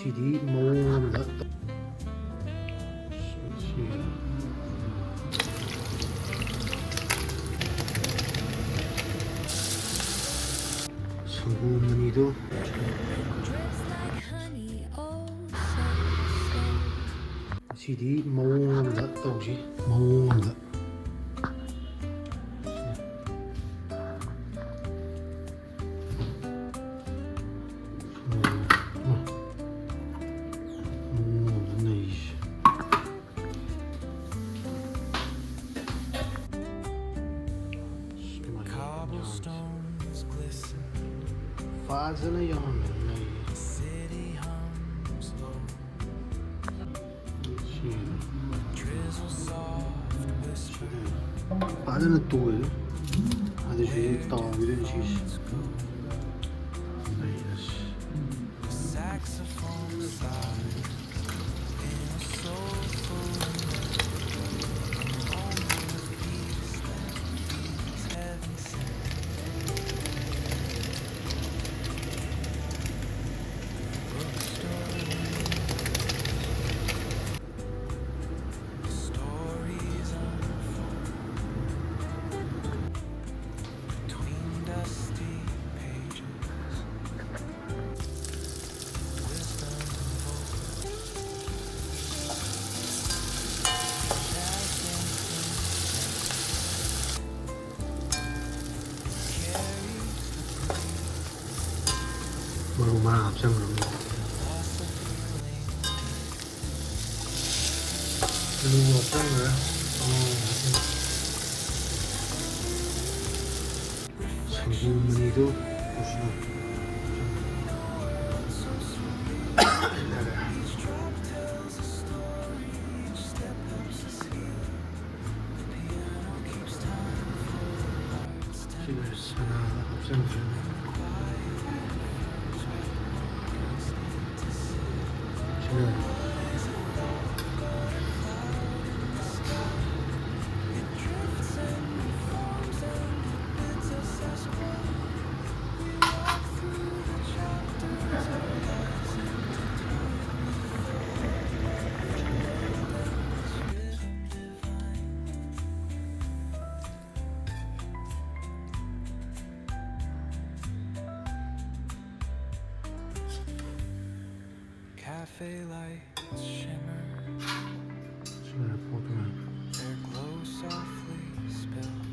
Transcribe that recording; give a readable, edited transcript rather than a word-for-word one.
CD 모음다. 성구무늬도 CD 모음다 또지 모음다. Fazla yanmıyor. Fazla doğru. Hadi şöyle tavirin şiş. Aroma 합성으로 그리고 합성을 성구무늬도 보시면 집에서 하나 합성 중. Cafe lights shimmer, 시간을 보면 their glow softly spilled.